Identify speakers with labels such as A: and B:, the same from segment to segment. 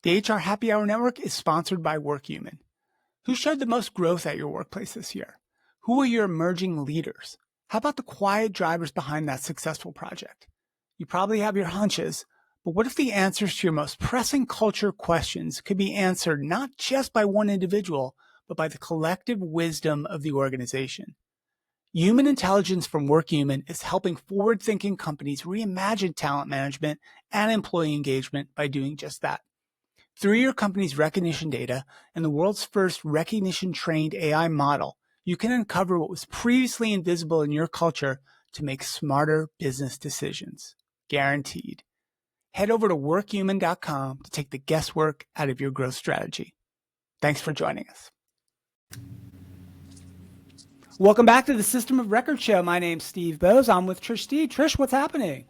A: The HR Happy Hour Network is sponsored by WorkHuman. Who showed the most growth at your workplace this year? Who are your emerging leaders? How about the quiet drivers behind that successful project? You probably have your hunches, but what if the answers to your most pressing culture questions could be answered not just by one individual, but by the collective wisdom of the organization? Human intelligence from WorkHuman is helping forward-thinking companies reimagine talent management and employee engagement by doing just that. Through your company's recognition data and the world's first recognition-trained AI model, you can uncover what was previously invisible in your culture to make smarter business decisions. Guaranteed. Head over to workhuman.com to take the guesswork out of your growth strategy. Thanks for joining us. Welcome back to the System of Record Show. My name's Steve Boese. I'm with Trish Steed. Trish, what's happening?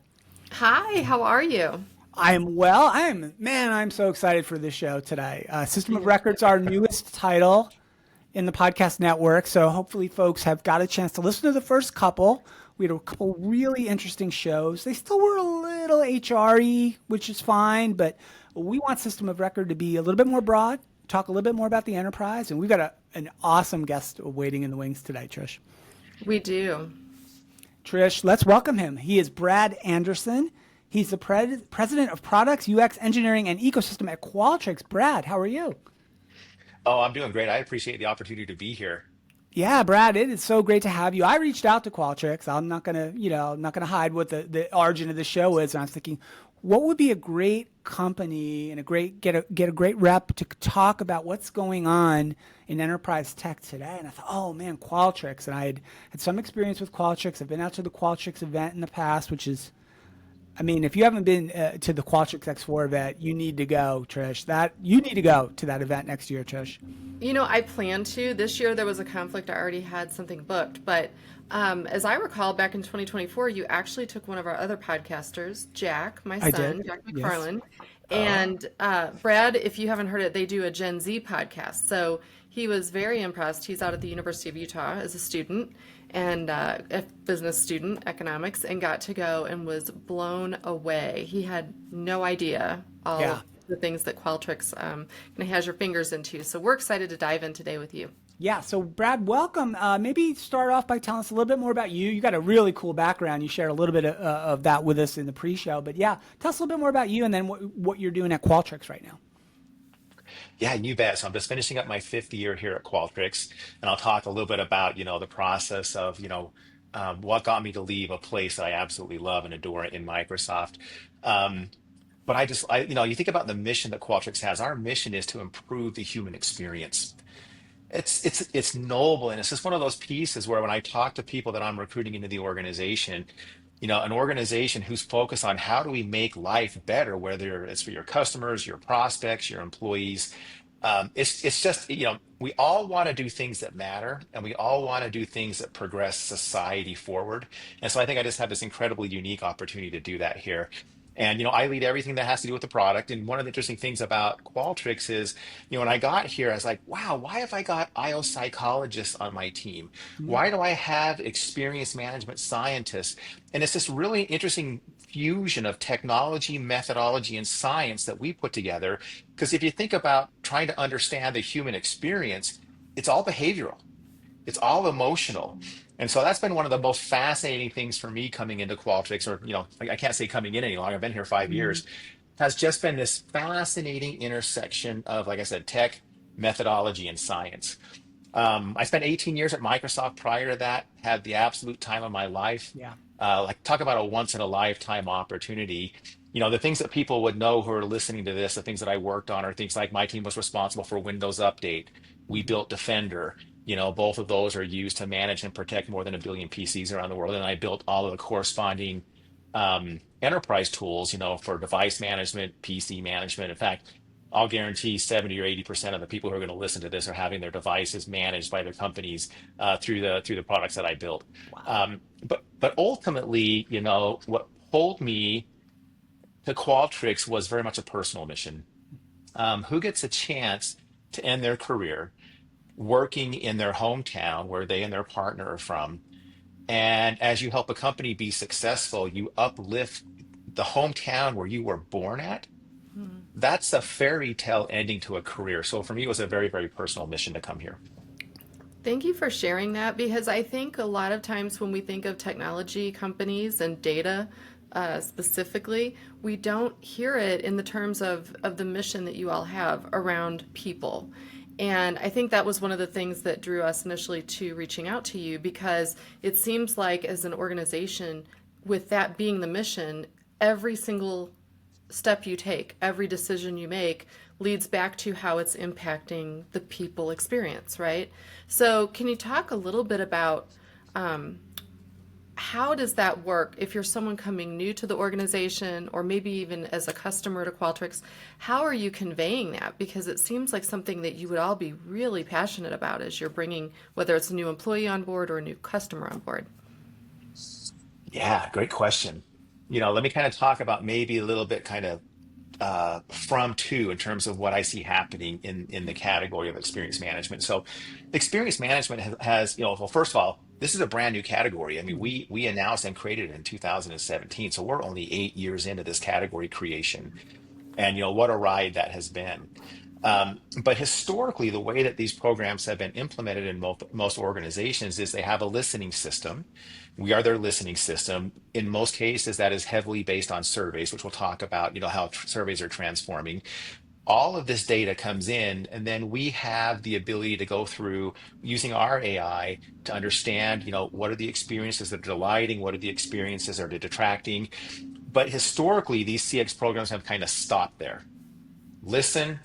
B: Hi, how are you?
A: I'm well. I'm so excited for this show today. System of Record's our newest title in the podcast network. So hopefully folks have got a chance to listen to the first couple. We had a couple really interesting shows. They still were a little HR-y, which is fine, but we want System of Record to be a little bit more broad, talk a little bit more about the enterprise. And we've got an awesome guest waiting in the wings today, Trish.
B: We do.
A: Trish, let's welcome him. He is Brad Anderson. He's the president of products, UX engineering, and ecosystem at Qualtrics. Brad, how are you?
C: Oh, I'm doing great. I appreciate the opportunity to be here.
A: Yeah, Brad, it is so great to have you. I reached out to Qualtrics. I'm not gonna hide what the origin of the show is. And I was thinking, what would be a great company and get a great rep to talk about what's going on in enterprise tech today? And I thought, oh man, Qualtrics. And I had some experience with Qualtrics. I've been out to the Qualtrics event in the past, which is, I mean, if you haven't been to the Qualtrics X4 event, you need to go, Trish. You need to go to that event next year, Trish.
B: You know, I plan to. This year there was a conflict. I already had something booked. But as I recall, back in 2024, you actually took one of our other podcasters, Jack, my son, Jack McFarland. Yes. And Brad, if you haven't heard it, they do a Gen Z podcast. So he was very impressed. He's out at the University of Utah as a student and a business student, economics, and got to go and was blown away. He had no idea all of the things that Qualtrics has your fingers into. So we're excited to dive in today with you.
A: Yeah, so Brad, welcome. Maybe start off by telling us a little bit more about you. You got a really cool background. You shared a little bit of that with us in the pre-show. But yeah, tell us a little bit more about you and then what you're doing at Qualtrics right now.
C: Yeah, you bet. So I'm just finishing up my 5th year here at Qualtrics, and I'll talk a little bit about, the process of, what got me to leave a place that I absolutely love and adore in Microsoft. But you think about the mission that Qualtrics has. Our mission is to improve the human experience. It's noble, and it's just one of those pieces where when I talk to people that I'm recruiting into the organization, an organization who's focused on how do we make life better, whether it's for your customers, your prospects, your employees. It's just, we all want to do things that matter, and we all want to do things that progress society forward. And so I think I just have this incredibly unique opportunity to do that here. And, I lead everything that has to do with the product. And one of the interesting things about Qualtrics is, when I got here, I was like, wow, why have I got IO psychologists on my team? Why do I have experienced management scientists? And it's this really interesting fusion of technology, methodology, and science that we put together. Because if you think about trying to understand the human experience, it's all behavioral. It's all emotional. And so that's been one of the most fascinating things for me coming into Qualtrics, or, I can't say coming in any longer. I've been here 5 years, has just been this fascinating intersection of, like I said, tech, methodology, and science. I spent 18 years at Microsoft prior to that, had the absolute time of my life.
A: Yeah.
C: Talk about a once in a lifetime opportunity. The things that people would know who are listening to this, the things that I worked on are things like my team was responsible for Windows Update. We built Defender. Both of those are used to manage and protect more than 1 billion PCs around the world. And I built all of the corresponding enterprise tools, for device management, PC management. In fact, I'll guarantee 70 or 80% of the people who are going to listen to this are having their devices managed by their companies through the products that I built.
A: Wow.
C: But ultimately, what pulled me to Qualtrics was very much a personal mission. Who gets a chance to end their career working in their hometown where they and their partner are from? And as you help a company be successful, you uplift the hometown where you were born at that's a fairy tale ending to a career. So for me, it was a very, very personal mission to come here.
B: Thank you for sharing that because I think a lot of times when we think of technology companies and data specifically, we don't hear it in the terms of the mission that you all have around people. And I think that was one of the things that drew us initially to reaching out to you because it seems like as an organization, with that being the mission, every single step you take, every decision you make leads back to how it's impacting the people experience, right? So, can you talk a little bit about how does that work if you're someone coming new to the organization or maybe even as a customer to Qualtrics? How are you conveying that? Because it seems like something that you would all be really passionate about as you're bringing, whether it's a new employee on board or a new customer on board.
C: Yeah, great question. Let me kind of talk about maybe a little bit kind of from to in terms of what I see happening in the category of experience management. So, experience management has well, first of all, this is a brand new category. I mean,
A: Mhm.
C: we announced and created it in 2017, so we're only 8 years into this category creation, and what a ride that has been. But historically, the way that these programs have been implemented in most organizations is they have a listening system. We are their listening system. In most cases, that is heavily based on surveys, which we'll talk about, how surveys are transforming. All of this data comes in, and then we have the ability to go through using our AI to understand, what are the experiences that are delighting, what are the experiences that are detracting. But historically, these CX programs have kind of stopped there. Listen,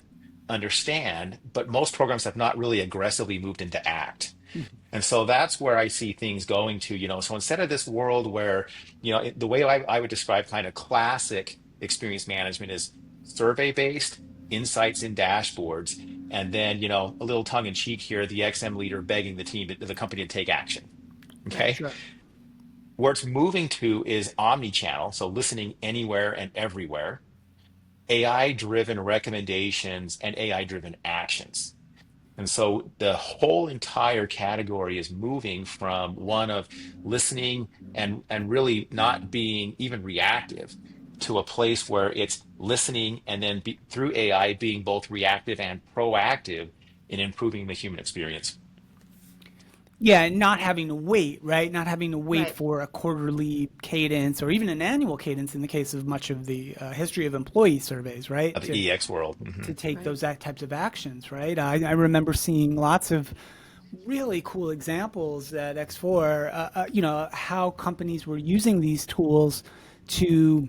C: understand, but most programs have not really aggressively moved into act.
A: Mhm.
C: And so that's where I see things going to, so instead of this world where, the way I would describe kind of classic experience management is survey based, insights in dashboards, and then, a little tongue in cheek here, the XM leader begging the company to take action.
B: Right.
C: Okay.
A: Sure.
C: Where it's moving to is omni-channel, so listening anywhere and everywhere, AI driven recommendations, and AI driven actions. And so the whole entire category is moving from one of listening and really not being even reactive to a place where it's listening and then through AI being both reactive and proactive in improving the human experience.
A: Yeah, and not having to wait, right? Not having to wait
B: Right.
A: for a quarterly cadence or even an annual cadence in the case of much of the history of employee surveys, right?
C: Of the EX world.
A: To
C: Mhm.
A: take
B: Right.
A: those types of actions, right? I remember seeing lots of really cool examples at X4, how companies were using these tools to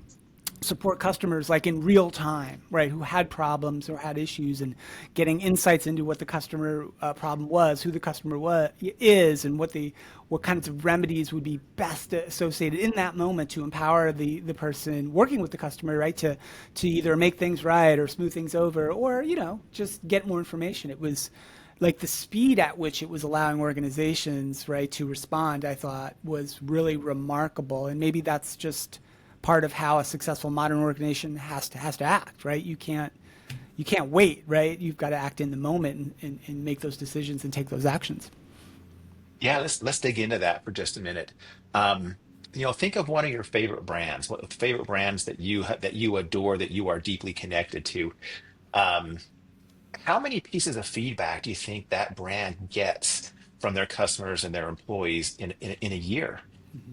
A: support customers like in real time, right? Who had problems or had issues, and getting insights into what the customer problem was, who the customer is, and what kinds of remedies would be best associated in that moment to empower the person working with the customer, right? To either make things right or smooth things over, or just get more information. It was like the speed at which it was allowing organizations, right, to respond, I thought was really remarkable. And maybe that's just part of how a successful modern organization has to act, right? You can't wait, right? You've got to act in the moment and make those decisions and take those actions.
C: Yeah, let's dig into that for just a minute. Um, think of one of your favorite brands, what favorite brands that you adore, that you are deeply connected to. Um, how many pieces of feedback do you think that brand gets from their customers and their employees in a year?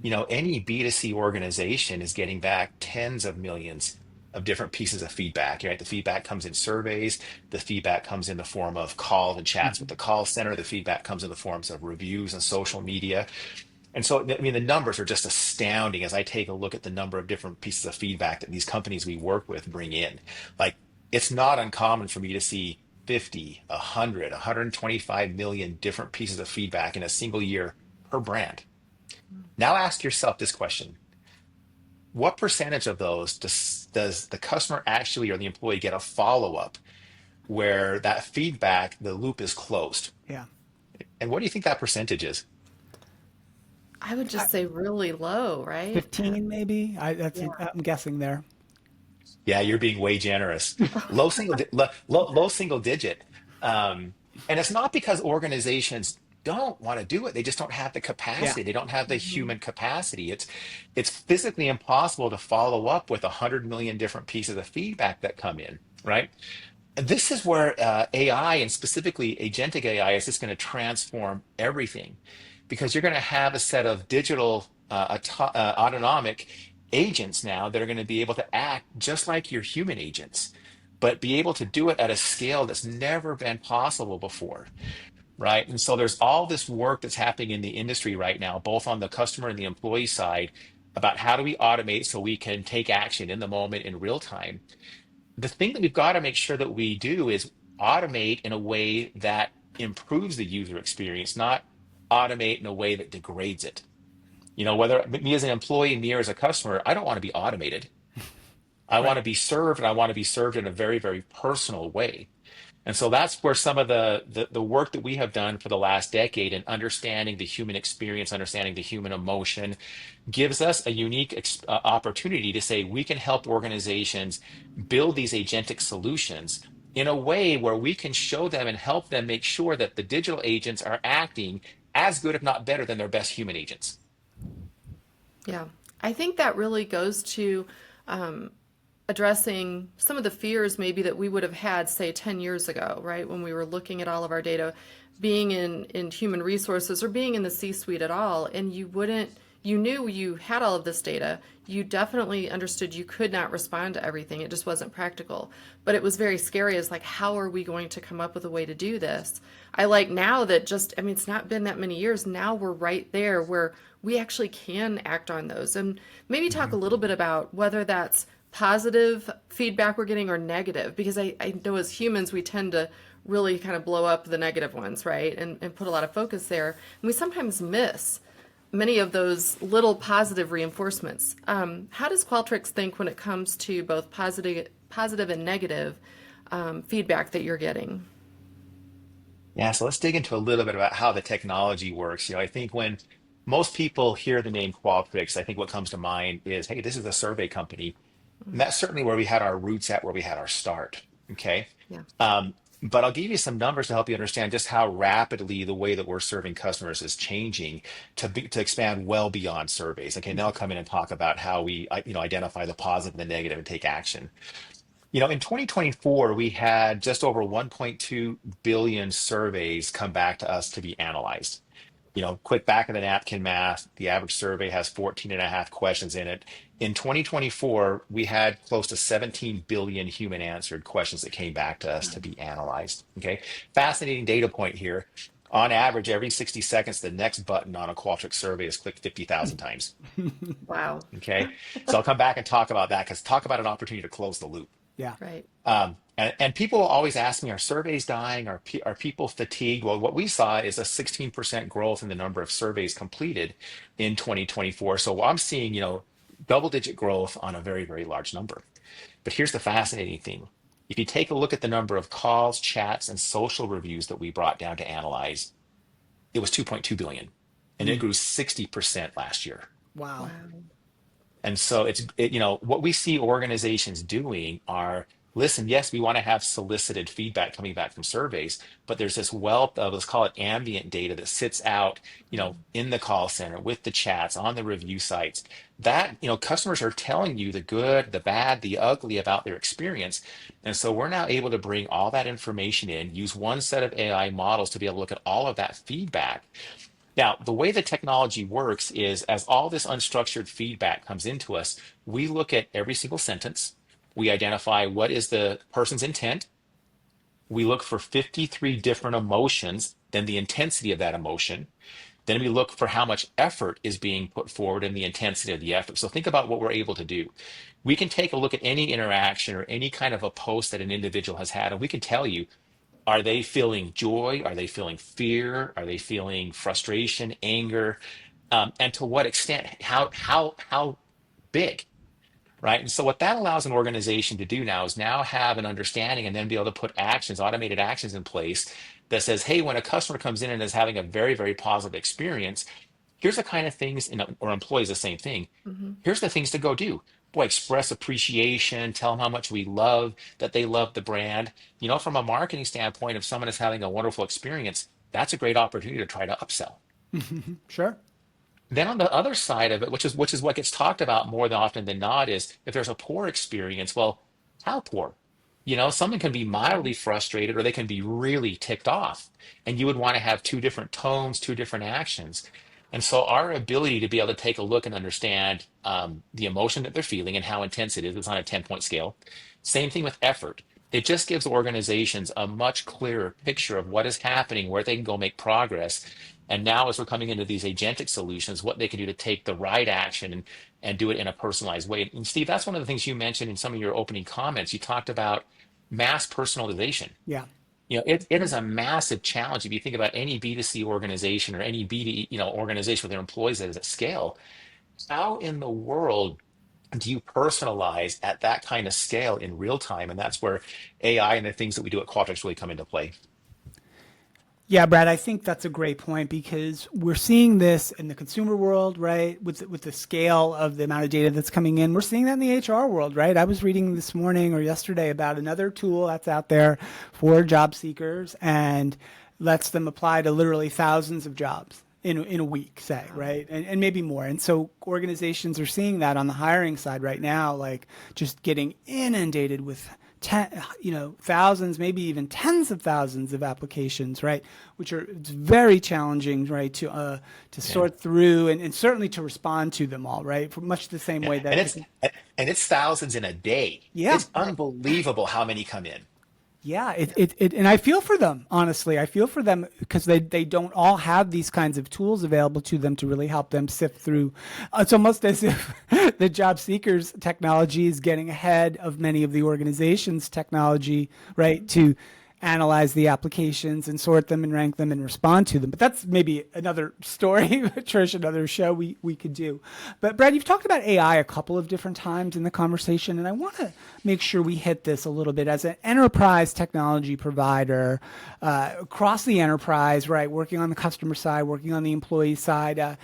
A: Mm-hmm.
C: Any B2C organization is getting back tens of millions of different pieces of feedback, right? The feedback comes in surveys, the feedback comes in the form of calls and chats with
A: Mm-hmm.
C: the call center, the feedback comes in the forms of reviews and social media. And so, I mean, the numbers are just astounding as I take a look at the number of different pieces of feedback that these companies we work with bring in. Like, it's not uncommon for me to see 50, 100, 125 million different pieces of feedback in a single year per brand. Now ask yourself this question. What percentage of those does the customer actually or the employee get a follow-up where that feedback, the loop is closed?
A: Yeah.
C: And what do you think that percentage is?
B: I would
A: I,
B: just say really low, right?
A: 15 maybe.
B: Yeah.
A: I'm guessing there.
C: Yeah, you're being way generous. Low single digit. Um, and it's not because organizations don't want to do it. They just don't have the
A: Yeah.
C: capacity. They don't have the
B: Mhm.
C: human capacity. It's physically impossible to follow up with 100 million different pieces of feedback that come in. right? And this is where AI, and specifically agentic AI, is just going to transform everything, because you're going to have a set of digital autonomic agents now that are going to be able to act just like your human agents, but be able to do it at a scale that's never been possible before, right? And so there's all this work that's happening in the industry right now, both on the customer and the employee side, about how do we automate so we can take action in the moment in real time. The thing that we've got to make sure that we do is automate in a way that improves the user experience, not automate in a way that degrades it. Whether me as an employee, me as a customer, I don't want to be automated. I want
A: Right.
C: to be served, and I want to be served in a very, very personal way. And so that's where some of the work that we have done for the last decade in understanding the human experience, understanding the human emotion, gives us a unique opportunity to say we can help organizations build these agentic solutions in a way where we can show them and help them make sure that the digital agents are acting as good, if not better, than their best human agents.
B: Yeah. I think that really goes to um, addressing some of the fears maybe that we would have had, say, 10 years ago, right? When we were looking at all of our data, being in human resources or being in the C-suite at all, and you knew you had all of this data. You definitely understood you could not respond to everything. It just wasn't practical. But it was very scary as like, how are we going to come up with a way to do this? I like now that it's not been that many years. Now we're right there where we actually can act on those. And maybe talk
A: Mm-hmm.
B: a little bit about whether that's positive feedback we're getting or negative, because I know as humans we tend to really kind of blow up the negative ones, right? And put a lot of focus there. And we sometimes miss many of those little positive reinforcements. How does Qualtrics think when it comes to both positive and negative feedback that you're getting?
C: Yeah, so let's dig into a little bit about how the technology works. I think when most people hear the name Qualtrics, I think what comes to mind is, hey, this is a survey company. And that's certainly where we had our roots at, where we had our start. Okay.
B: Yeah.
C: But I'll give you some numbers to help you understand just how rapidly the way that we're serving customers is changing to expand well beyond surveys. Okay, now I'll come in and talk about how we identify the positive and the negative and take action. In 2024, we had just over 1.2 billion surveys come back to us to be analyzed. Quick back of the napkin math, the average survey has 14 and a half questions in it. In 2024, we had close to 17 billion human answered questions that came back to us to be analyzed. Okay. Fascinating data point here. On average, every 60 seconds, the next button on a Qualtrics survey is clicked 50,000 times.
B: Wow.
C: Okay. So I'll come back and talk about that, because talk about an opportunity to close the loop.
A: Yeah.
B: Right.
C: And people always ask me, are surveys dying? Are people fatigued? Well, what we saw is a 16% growth in the number of surveys completed in 2024. So I'm seeing, double digit growth on a very, very large number. But here's the fascinating thing. If you take a look at the number of calls, chats, and social reviews that we brought down to analyze, it was 2.2 billion, and it
A: Mm.
C: grew 60% last year.
A: Wow.
B: Wow.
C: And so what we see organizations doing are, listen, yes, we want to have solicited feedback coming back from surveys, but there's this wealth of, let's call it ambient data, that sits out, in the call center, with the chats, on the review sites, that, customers are telling you the good, the bad, the ugly about their experience. And so we're now able to bring all that information in, use one set of AI models to be able to look at all of that feedback. Now, the way the technology works is, as all this unstructured feedback comes into us, we look at every single sentence. We identify what is the person's intent. We look for 53 different emotions, then the intensity of that emotion. Then we look for how much effort is being put forward and the intensity of the effort. So think about what we're able to do. We can take a look at any interaction or any kind of a post that an individual has had, and we can tell you, are they feeling joy? Are they feeling fear? Are they feeling frustration, anger? And to what extent? How big? Right. And so what that allows an organization to do now is now have an understanding, and then be able to put actions, automated actions in place that says, hey, when a customer comes in and is having a very, very positive experience, here's the kind of things, or employees, the same thing.
B: Hmm.
C: Here's the things to go do. Boy, express appreciation, tell them how much we love that they love the brand. From a marketing standpoint, if someone is having a wonderful experience, that's a great opportunity to try to upsell.
A: Sure.
C: Then on the other side of it, which is what gets talked about more than often than not, is if there's a poor experience, well, how poor? Someone can be mildly frustrated or they can be really ticked off. And you would want to have two different tones, two different actions. And so our ability to be able to take a look and understand the emotion that they're feeling and how intense it is on a 10-point scale. Same thing with effort. It just gives organizations a much clearer picture of what is happening, where they can go make progress. And now, as we're coming into these agentic solutions, what they can do to take the right action and do it in a personalized way. And Steve, that's one of the things you mentioned in some of your opening comments. You talked about mass personalization.
A: Yeah.
C: It is a massive challenge if you think about any B2C organization or any B2E, organization with their employees that is at scale. How in the world do you personalize at that kind of scale in real time? And that's where AI and the things that we do at Qualtrics really come into play.
A: Yeah, Brad, I think that's a great point because we're seeing this in the consumer world, right? With the scale of the amount of data that's coming in. We're seeing that in the HR world, right? I was reading this morning or yesterday about another tool that's out there for job seekers and lets them apply to literally thousands of jobs in a week, say, right? And maybe more. And so organizations are seeing that on the hiring side right now, like just getting inundated with thousands, maybe even tens of thousands of applications, right? Which are it's very challenging, right, to sort through and certainly to respond to them all, right? For much the same
C: Yeah.
A: way that
C: And it's thousands in a day.
A: yeah,
C: It's unbelievable how many come in.
A: yeah, and I feel for them, honestly. I feel for them because they don't all have these kinds of tools available to them to really help them sift through. It's almost as if the job seekers technology is getting ahead of many of the organizations' technology, right? To analyze the applications and sort them and rank them and respond to them. But that's maybe another story, Trish, another show we could do. But Brad, you've talked about AI a couple of different times in the conversation, and I want to make sure we hit this a little bit as an enterprise technology provider across the enterprise, right? Working on the customer side, working on the employee side.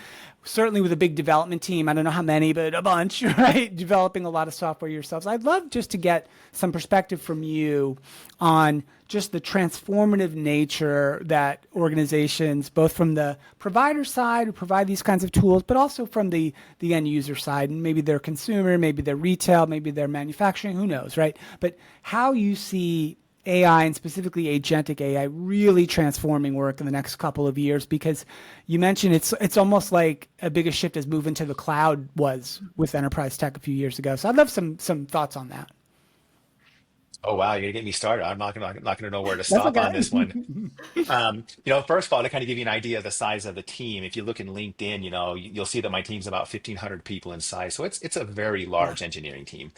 A: Certainly with a big development team, I don't know how many, but a bunch, right? Developing a lot of software yourselves. I'd love just to get some perspective from you on just the transformative nature that organizations, both from the provider side who provide these kinds of tools, but also from the end user side, and maybe they're consumer, maybe they're retail, maybe they're manufacturing, who knows, right? But how you see AI and specifically agentic AI really transforming work in the next couple of years, because you mentioned it's almost like a bigger shift as moving to the cloud was with enterprise tech a few years ago. So I'd love some thoughts on that.
C: Oh wow, you're gonna get me started. I'm not gonna know where to
A: That's
C: stop on
A: okay.
C: this one. First of all, to kind of give you an idea of the size of the team, if you look in LinkedIn, you'll see that my team's about 1,500 people in size. So it's a very
A: Yeah.
C: large engineering team.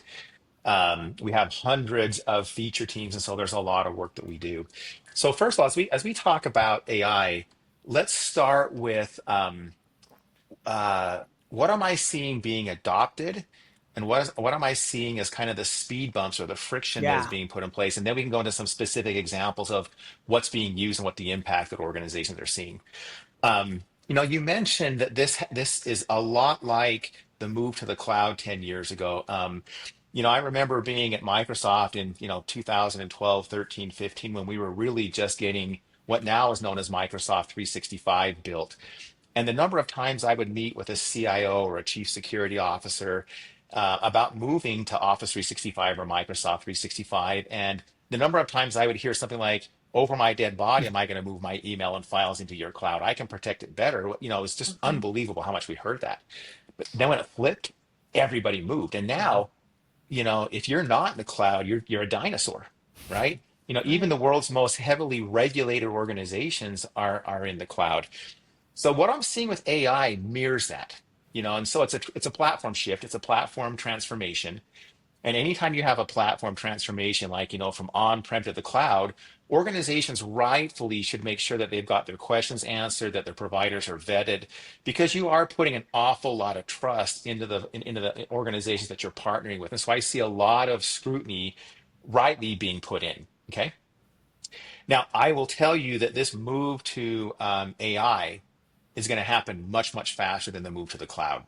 C: We have hundreds of feature teams, and so there's a lot of work that we do. So first of all, as we talk about AI, let's start with what am I seeing being adopted, and what am I seeing as kind of the speed bumps or the friction that is
A: Yeah.
C: being put in place, and then we can go into some specific examples of what's being used and what the impact that organizations are seeing. You mentioned that this is a lot like the move to the cloud 10 years ago. I remember being at Microsoft in, 2012, 13, 15, when we were really just getting what now is known as Microsoft 365 built. And the number of times I would meet with a CIO or a chief security officer about moving to Office 365 or Microsoft 365, and the number of times I would hear something like, "Over my dead body, am I going to move my email and files into your cloud? I can protect it better." It's just unbelievable how much we heard that. But then when it flipped, everybody moved, and
A: Yeah.
C: now, if you're not in the cloud, you're a dinosaur, right? Even
A: Right.
C: the world's most heavily regulated organizations are in the cloud. So what I'm seeing with AI mirrors that, and so it's a platform shift, it's a platform transformation. And anytime you have a platform transformation, like, from on-prem to the cloud, organizations rightfully should make sure that they've got their questions answered, that their providers are vetted, because you are putting an awful lot of trust into the organizations that you're partnering with. And so I see a lot of scrutiny rightly being put in. Okay. Now, I will tell you that this move to AI is going to happen much, much faster than the move to the cloud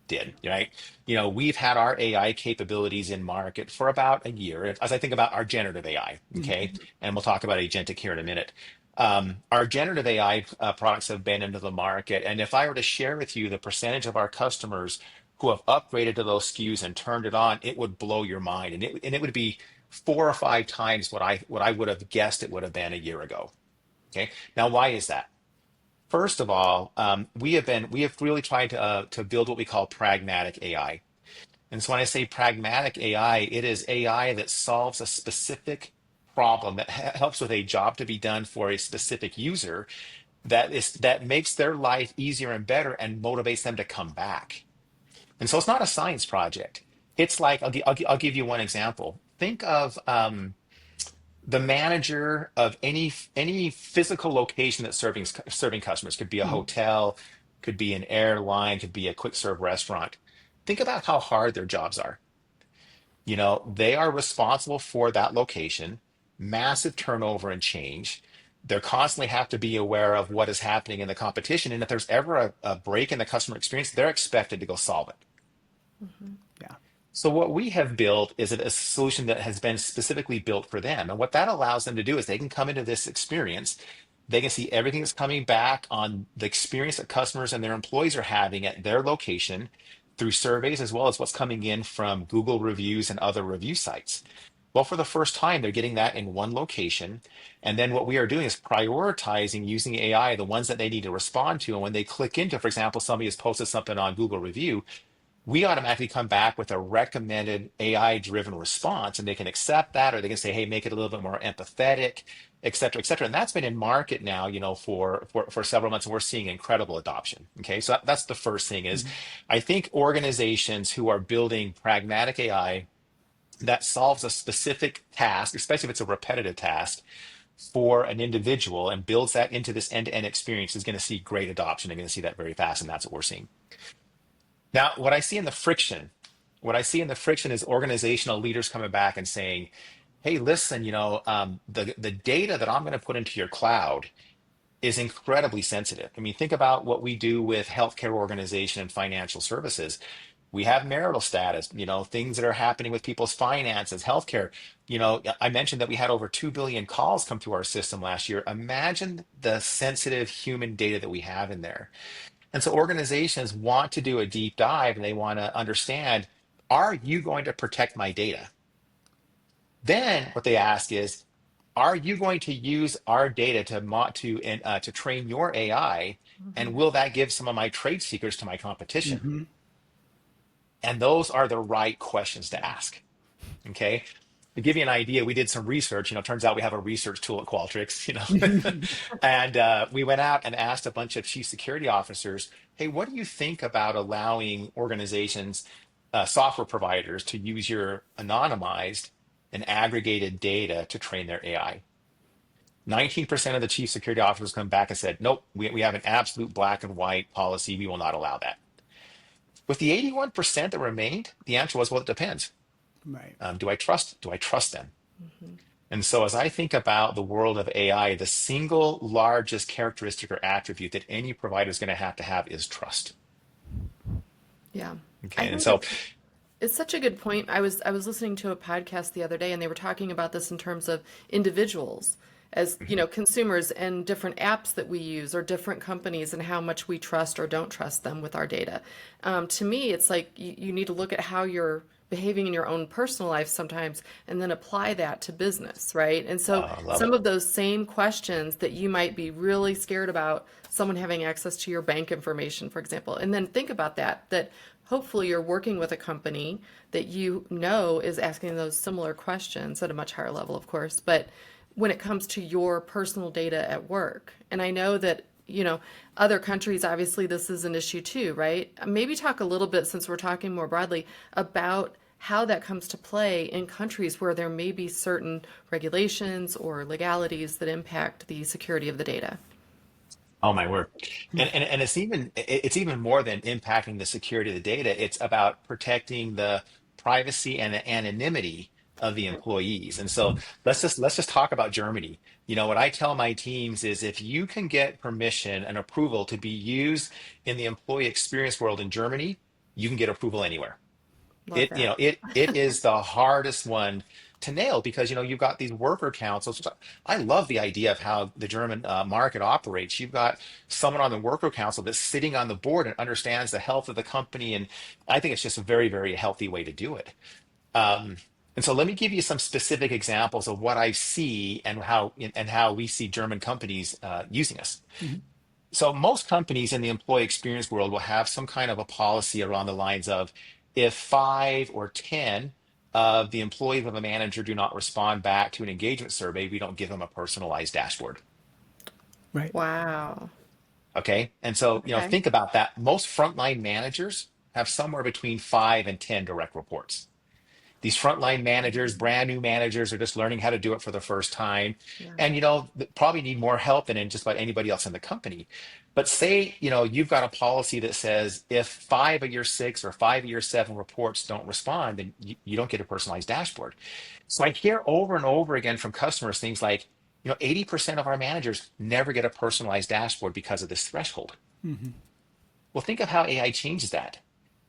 C: did, right? We've had our AI capabilities in market for about a year, as I think about our generative AI, okay?
A: Mhm.
C: And we'll talk about agentic here in a minute. Our generative AI products have been into the market. And if I were to share with you the percentage of our customers who have upgraded to those SKUs and turned it on, it would blow your mind. And it would be 4 or 5 times what I would have guessed it would have been a year ago. Okay. Now, why is that? First of all, we have really tried to build what we call pragmatic AI. And so when I say pragmatic AI, it is AI that solves a specific problem that helps with a job to be done for a specific user that makes their life easier and better and motivates them to come back. And so it's not a science project. It's like I'll give you one example. Think of the manager of any physical location that's serving customers. Could be a
A: Mm,
C: hotel, could be an airline, could be a quick serve restaurant. Think about how hard their jobs are. They are responsible for that location, massive turnover and change. They constantly have to be aware of what is happening in the competition. And if there's ever a break in the customer experience, they're expected to go solve it.
B: Mhm.
A: yeah.
C: So what we have built is a solution that has been specifically built for them. And what that allows them to do is they can come into this experience. They can see everything that's coming back on the experience that customers and their employees are having at their location through surveys, as well as what's coming in from Google reviews and other review sites. Well, for the first time, they're getting that in one location. And then what we are doing is prioritizing using AI, the ones that they need to respond to. And when they click into, for example, somebody has posted something on Google review, we automatically come back with a recommended AI driven response, and they can accept that, or they can say, hey, make it a little bit more empathetic, et cetera, et cetera. And that's been in market now, for several months, and we're seeing incredible adoption. Okay. So that's the first thing is
A: Mhm.
C: I think organizations who are building pragmatic AI that solves a specific task, especially if it's a repetitive task for an individual and builds that into this end-to-end experience is going to see great adoption. They're going to see that very fast. And that's what we're seeing. Now, what I see in the friction is organizational leaders coming back and saying, "Hey, listen, the data that I'm going to put into your cloud is incredibly sensitive. I mean, think about what we do with healthcare organization and financial services. We have marital status, things that are happening with people's finances, healthcare. I mentioned that we had over 2 billion calls come through our system last year. Imagine the sensitive human data that we have in there." And so organizations want to do a deep dive and they want to understand, are you going to protect my data? Then what they ask is, are you going to use our data to train your AI? And
B: Mhm.
C: will that give some of my trade secrets to my competition?
A: Mhm.
C: And those are the right questions to
A: Yeah.
C: ask. Okay. To give you an idea, we did some research. Turns out we have a research tool at Qualtrics, and we went out and asked a bunch of chief security officers, hey, what do you think about allowing organizations, software providers, to use your anonymized and aggregated data to train their AI? 19% of the chief security officers come back and said, nope, we have an absolute black and white policy. We will not allow that. With the 81% that remained, the answer was, well, it depends.
A: Right.
C: Do I trust them?
B: Mhm.
C: And so as I think about the world of AI, the single largest characteristic or attribute that any provider is going to have is trust.
B: Yeah. I
C: Okay. And
B: think
C: so,
B: it's such a good point. I was listening to a podcast the other day and they were talking about this in terms of individuals as,
C: mhm,
B: consumers and different apps that we use or different companies and how much we trust or don't trust them with our data. To me, it's like you need to look at how you're behaving in your own personal life sometimes and then apply that to business, right? And so
C: I love
B: some
C: it.
B: of those same questions that you might be really scared about someone having access to your bank information, for example, and then think about that hopefully you're working with a company that is asking those similar questions at a much higher level, of course, but when it comes to your personal data at work. And I know that, other countries, obviously, this is an issue too, right? Maybe talk a little bit, since we're talking more broadly, about how that comes to play in countries where there may be certain regulations or legalities that impact the security of the data.
C: Oh my word. And it's even more than impacting the security of the data. It's about protecting the privacy and the anonymity of the employees. And so let's just talk about Germany. What I tell my teams is if you can get permission and approval to be used in the employee experience world in Germany, you can get approval anywhere.
B: Love
C: It you
B: that.
C: know it is the hardest one to nail because you've got these worker councils. I love the idea of how the German market operates. You've got someone on the worker council that's sitting on the board and understands the health of the company, and I think it's just a very, very healthy way to do it. Um, And so let me give you some specific examples of what I see and how we see German companies using us.
A: Mhm.
C: So most companies in the employee experience world will have some kind of a policy around the lines of if 5 or 10 of the employees of a manager do not respond back to an engagement survey, we don't give them a personalized dashboard.
A: Right.
B: Wow.
C: Okay. And so,
B: Okay.
C: think about that. Most frontline managers have somewhere between 5 and 10 direct reports. These frontline managers, brand new managers, are just learning how to do it for the first time.
B: Yeah.
C: And, probably need more help than in just about anybody else in the company. But say, you've got a policy that says if 5 of your 6 or 5 of your 7 reports don't respond, then you don't get a personalized dashboard. So I hear over and over again from customers things like, 80% of our managers never get a personalized dashboard because of this threshold.
A: Hmm.
C: Well, think of how AI changes that.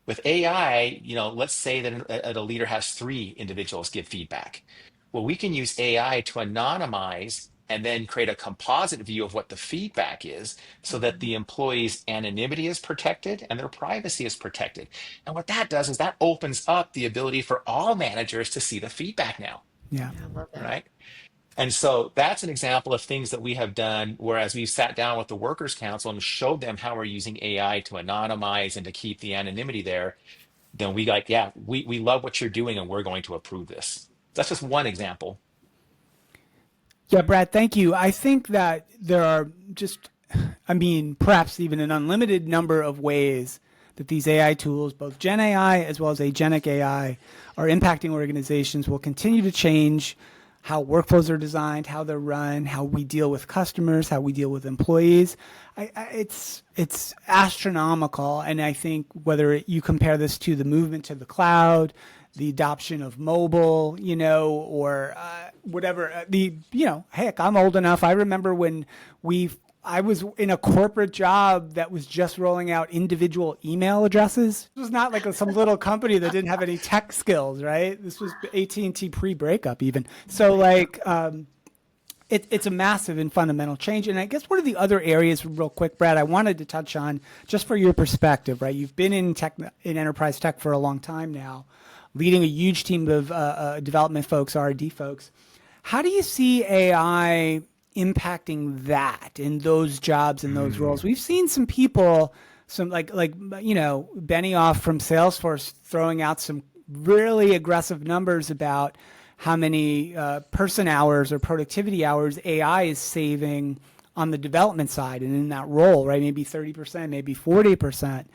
C: With AI, let's say that a leader has 3 individuals give feedback. Well, we can use AI to anonymize and then create a composite view of what the feedback is so that the employee's anonymity is protected and their privacy is protected. And what that does is that opens up the ability for all managers to see the feedback now,
A: Yeah.
B: Yeah, I love that.
C: right? And so that's an example of things that we have done, whereas we've sat down with the Workers' Council and showed them how we're using AI to anonymize and to keep the anonymity there. Then we like, yeah, we love what you're doing and we're going to approve this. That's just one example.
A: Yeah, Brad, thank you. I think that there are just, I mean, perhaps even an unlimited number of ways that these AI tools, both Gen AI as well as agentic AI, are impacting organizations, will continue to change how workflows are designed, how they're run, how we deal with customers, how we deal with employees. It's astronomical, and I think whether you compare this to the movement to the cloud, the adoption of mobile, or whatever. Heck, I'm old enough. I remember when I was in a corporate job that was just rolling out individual email addresses. It was not like some little company that didn't have any tech skills, right? This was AT&T pre-breakup even. So it's a massive and fundamental change. And I guess one of the other areas, real quick, Brad, I wanted to touch on just for your perspective, right? You've been in enterprise tech for a long time now, leading a huge team of development folks, R&D folks. How do you see AI impacting that in those jobs and those roles? We've seen some people, some like Benioff from Salesforce throwing out some really aggressive numbers about how many person hours or productivity hours AI is saving on the development side and in that role, right? Maybe 30%, maybe 40%.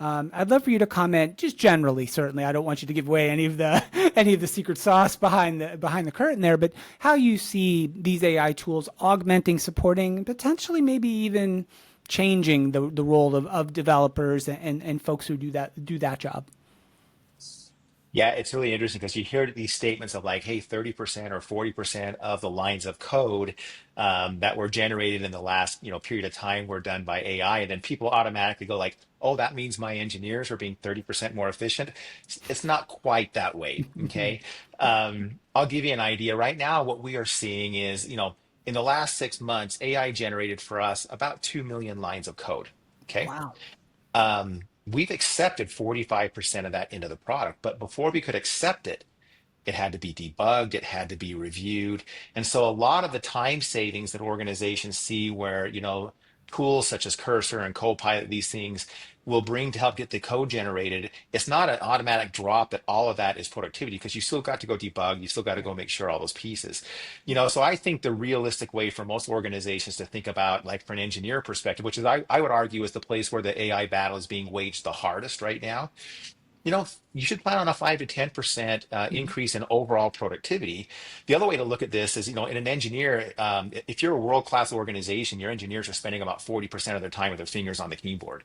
A: I'd love for you to comment just generally. Certainly, I don't want you to give away any of the secret sauce behind the curtain there, but how you see these AI tools augmenting, supporting, and potentially maybe even changing the role of developers and folks who do that job.
C: Yeah, it's really interesting because you hear these statements of like, hey, 30% or 40% of the lines of code that were generated in the last, period of time were done by AI. And then people automatically go like, oh, that means my engineers are being 30% more efficient. It's not quite that way. Okay. I'll give you an idea. Right now, what we are seeing is, in the last 6 months, AI generated for us about 2 million lines of code. Okay.
A: Wow.
C: We've accepted 45% of that into the product, but before we could accept it, it had to be debugged, it had to be reviewed. And so a lot of the time savings that organizations see where, tools such as Cursor and Copilot, these things will bring to help get the code generated, it's not an automatic drop that all of that is productivity because you still got to go debug, you still got to go make sure all those pieces. So I think the realistic way for most organizations to think about, like for an engineer perspective, which is I would argue is the place where the AI battle is being waged the hardest right now, you should plan on a 5 to 10% increase in overall productivity. The other way to look at this is, in an engineer, if you're a world-class organization, your engineers are spending about 40% of their time with their fingers on the keyboard.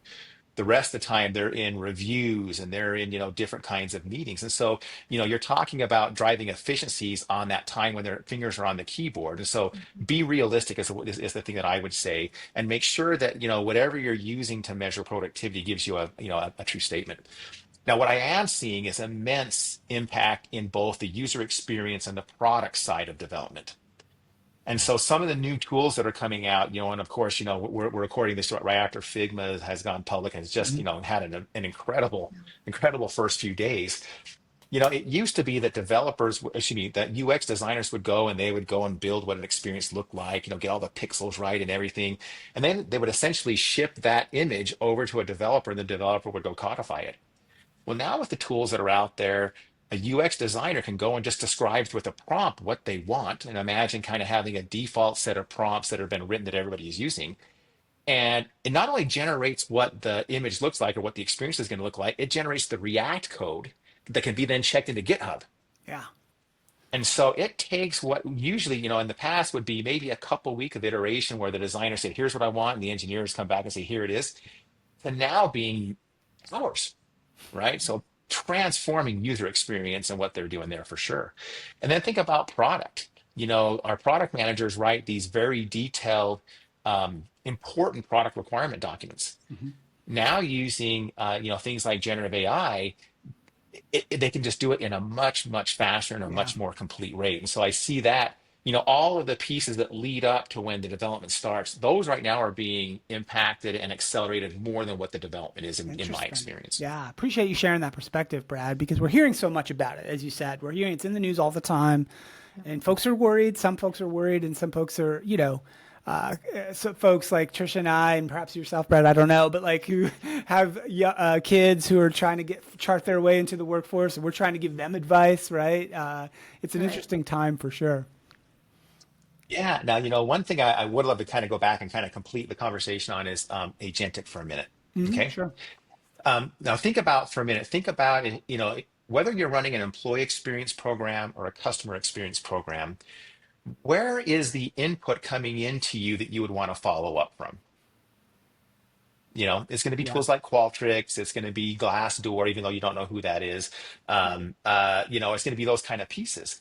C: The rest of the time they're in reviews and they're in, different kinds of meetings. And so, you're talking about driving efficiencies on that time when their fingers are on the keyboard. And so be realistic is the thing that I would say, and make sure that, whatever you're using to measure productivity gives you a true statement. Now, what I am seeing is immense impact in both the user experience and the product side of development. And so some of the new tools that are coming out, and of course, we're recording this right after Figma has gone public and it's just, had an incredible first few days. It used to be that that UX designers would go and they would go and build what an experience looked like, get all the pixels right and everything. And then they would essentially ship that image over to a developer and the developer would go codify it. Well, now with the tools that are out there, a UX designer can go and just describe with a prompt what they want. And imagine kind of having a default set of prompts that have been written that everybody is using. And it not only generates what the image looks like or what the experience is going to look like, it generates the React code that can be then checked into GitHub.
A: Yeah.
C: And so it takes what usually, in the past would be maybe a couple week of iteration where the designer said, here's what I want, and the engineers come back and say, here it is, to now being hours, right? So transforming user experience and what they're doing there for sure. And then think about product. Our product managers write these very detailed, important product requirement documents.
A: Mm-hmm.
C: Now using, things like generative AI, they can just do it in a much, much faster and a much more complete rate. And so I see that, all of the pieces that lead up to when the development starts, those right now are being impacted and accelerated more than what the development is in my experience.
A: Yeah, I appreciate you sharing that perspective, Brad, because we're hearing so much about it. As you said, we're hearing it's in the news all the time, and folks are worried. Some folks are worried, and some folks are, so folks like Trish and I, and perhaps yourself, Brad, I don't know, but like who have kids who are trying to chart their way into the workforce, and we're trying to give them advice, right? It's an interesting time for sure.
C: Yeah. Now, one thing I would love to kind of go back and kind of complete the conversation on is agentic for a minute.
A: Mm-hmm,
C: Okay.
A: sure.
C: Now think about for a minute, think about it, whether you're running an employee experience program or a customer experience program, where is the input coming into you that you would want to follow up from? It's going to be tools like Qualtrics. It's going to be Glassdoor, even though you don't know who that is. It's going to be those kind of pieces.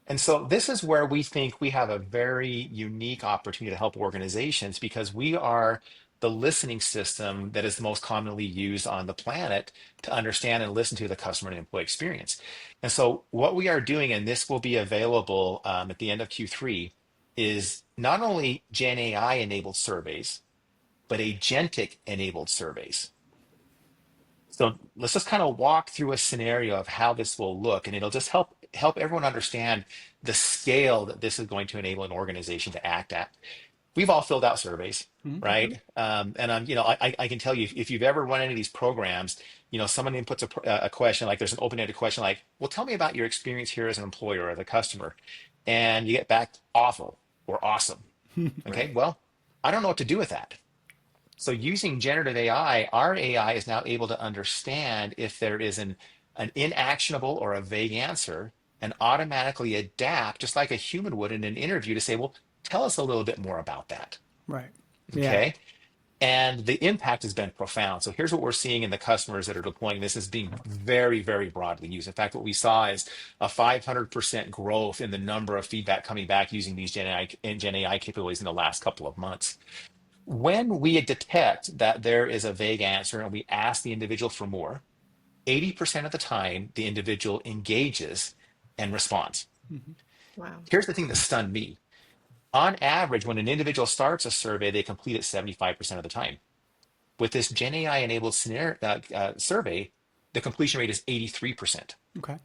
C: And so this is where we think we have a very unique opportunity to help organizations because we are the listening system that is the most commonly used on the planet to understand and listen to the customer and employee experience. And so what we are doing, and this will be available at the end of Q3, is not only Gen AI enabled surveys, but agentic enabled surveys. So let's just kind of walk through a scenario of how this will look, and it'll just help everyone understand the scale that this is going to enable an organization to act at. We've all filled out surveys, right? And I can tell you if you've ever run any of these programs, someone inputs a question like there's an open-ended question like, well, tell me about your experience here as an employer or as a customer, and you get back awful or awesome. Okay, well, I don't know what to do with that. So using generative AI, our AI is now able to understand if there is an inactionable or a vague answer and automatically adapt, just like a human would in an interview, to say, well, tell us a little bit more about that.
A: Right.
C: Okay.
A: Yeah.
C: And the impact has been profound. So here's what we're seeing in the customers that are deploying this as being very, very broadly used. In fact, what we saw is a 500% growth in the number of feedback coming back using these Gen AI capabilities in the last couple of months. When we detect that there is a vague answer and we ask the individual for more, 80% of the time, the individual engages and responds.
A: Mm-hmm.
B: Wow.
C: Here's the thing that stunned me. On average, when an individual starts a survey, they complete it 75% of the time. With this Gen AI enabled survey, the completion rate is 83%.
A: Okay.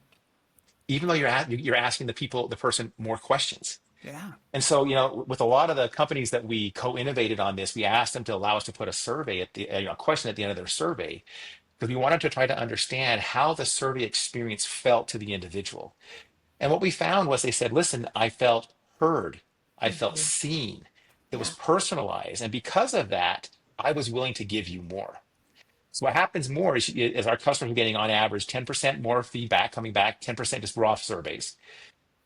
C: Even though you're asking the person more questions.
A: Yeah.
C: And so, with a lot of the companies that we co-innovated on this, we asked them to allow us to put a survey a question at the end of their survey, because we wanted to try to understand how the survey experience felt to the individual. And what we found was they said, listen, I felt heard. I felt seen. It was personalized. And because of that, I was willing to give you more. So what happens more is our customers are getting on average 10% more feedback coming back, 10% just raw surveys.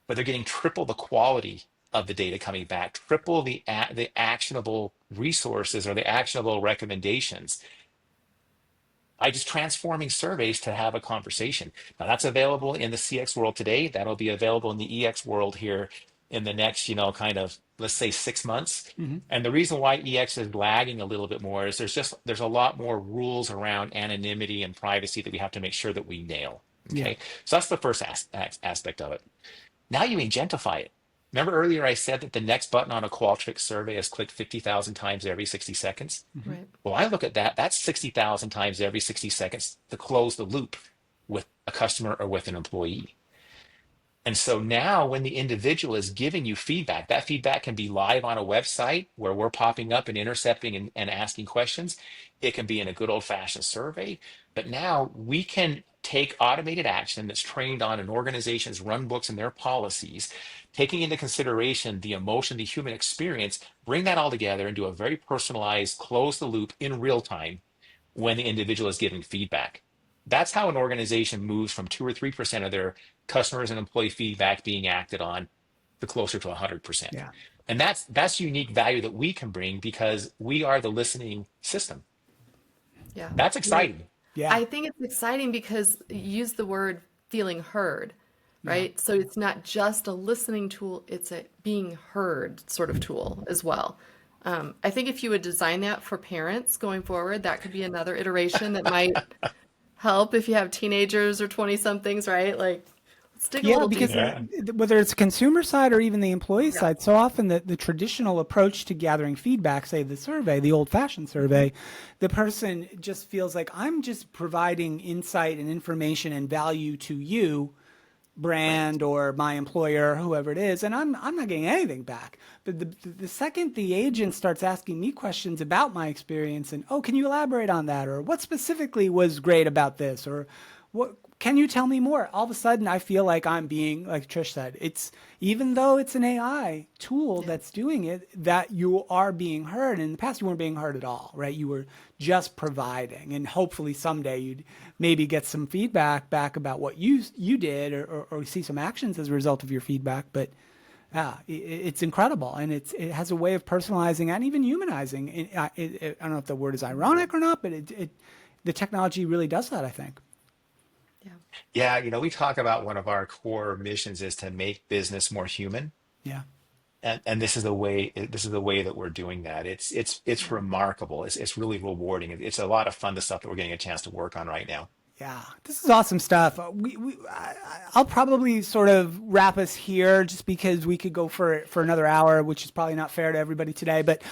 C: But they're getting triple the quality of the data coming back, triple the actionable resources or the actionable recommendations. By just transforming surveys to have a conversation. Now that's available in the CX world today. That'll be available in the EX world here in the next, let's say 6 months.
A: Mm-hmm.
C: And the reason why EX is lagging a little bit more is there's a lot more rules around anonymity and privacy that we have to make sure that we nail. Okay, yeah. So that's the first aspect of it. Now you agentify it. Remember earlier I said that the next button on a Qualtrics survey is clicked 50,000 times every 60 seconds?
B: Right.
C: Well, I look at that. That's 60,000 times every 60 seconds to close the loop with a customer or with an employee. And so now when the individual is giving you feedback, that feedback can be live on a website where we're popping up and intercepting and asking questions. It can be in a good old fashioned survey. But now we can take automated action that's trained on an organization's run books and their policies, taking into consideration the emotion, the human experience, bring that all together and do a very personalized, close the loop in real time when the individual is giving feedback. That's how an organization moves from 2 or 3% of their customers and employee feedback being acted on to closer to 100%.
A: Yeah.
C: And that's unique value that we can bring because we are the listening system.
B: Yeah.
C: That's exciting.
A: Yeah.
B: I think it's exciting because you use the word feeling heard, right? So it's not just a listening tool, it's a being heard sort of tool as well. I think if you would design that for parents going forward, that could be another iteration that might help if you have teenagers or 20 somethings, right? Like, let's dig a little
A: because
B: deeper.
A: whether it's consumer side or even the employee side, so often the traditional approach to gathering feedback, say the survey, the old fashioned survey, the person just feels like I'm just providing insight and information and value to you, brand or my employer, whoever it is, and I'm not getting anything back. But the second the agent starts asking me questions about my experience and, oh, can you elaborate on that? Or what specifically was great about this? Or what can you tell me more? All of a sudden I feel like I'm being, like Trish said, it's even though it's an AI tool that's doing it, that you are being heard. In the past, you weren't being heard at all, right? You were just providing, and hopefully someday you'd maybe get some feedback back about what you did, or see some actions as a result of your feedback. But yeah, it's incredible, and it has a way of personalizing and even humanizing. I don't know if the word is ironic or not, but the technology really does that, I think.
C: Yeah, we talk about one of our core missions is to make business more human.
A: Yeah.
C: And this is the way that we're doing that. It's remarkable. It's really rewarding. It's a lot of fun, the stuff that we're getting a chance to work on right now.
A: Yeah, this is awesome stuff. I'll probably sort of wrap us here just because we could go for another hour, which is probably not fair to everybody today. But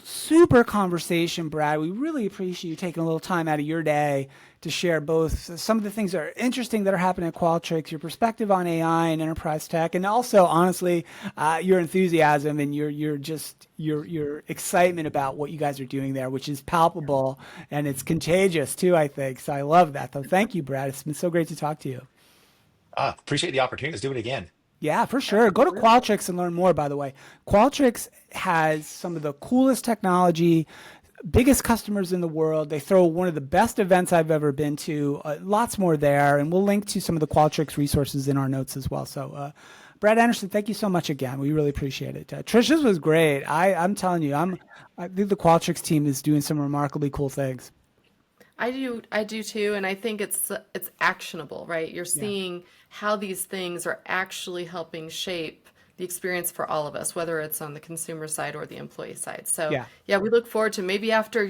A: super conversation, Brad. We really appreciate you taking a little time out of your day to share both some of the things that are interesting that are happening at Qualtrics, your perspective on AI and enterprise tech, and also, honestly, your enthusiasm and your excitement about what you guys are doing there, which is palpable and it's contagious too, I think. So I love that. So thank you, Brad. It's been so great to talk to you.
C: Appreciate the opportunity. Let's do it again.
A: Yeah, for sure. Go to Qualtrics and learn more, by the way. Qualtrics has some of the coolest technology, biggest customers in the world. They throw one of the best events I've ever been to. Lots more there. And we'll link to some of the Qualtrics resources in our notes as well. So, Brad Anderson, thank you so much again. We really appreciate it. Trish, this was great. I'm telling you, I think the Qualtrics team is doing some remarkably cool things.
B: I do too, and I think it's actionable, right? You're seeing how these things are actually helping shape the experience for all of us, whether it's on the consumer side or the employee side. So yeah, we look forward to maybe after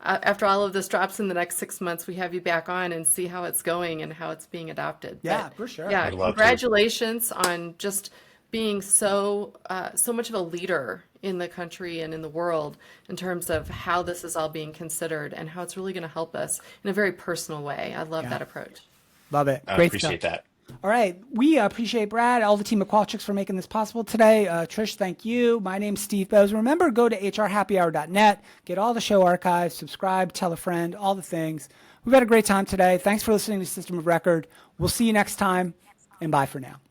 B: after all of this drops in the next 6 months, we have you back on and see how it's going and how it's being adopted.
A: Yeah, for sure.
B: Yeah, congratulations on just being so much of a leader in the country and in the world in terms of how this is all being considered and how it's really going to help us in a very personal way. I love that approach.
A: Love it.
C: I
A: Great
C: appreciate
A: stuff.
C: that.
A: All right. We appreciate Brad, all the team at Qualtrics for making this possible today. Trish, thank you. My name's Steve Boese. Remember, go to hrhappyhour.net, get all the show archives, subscribe, tell a friend, all the things. We've had a great time today. Thanks for listening to System of Record. We'll see you next time, and bye for now.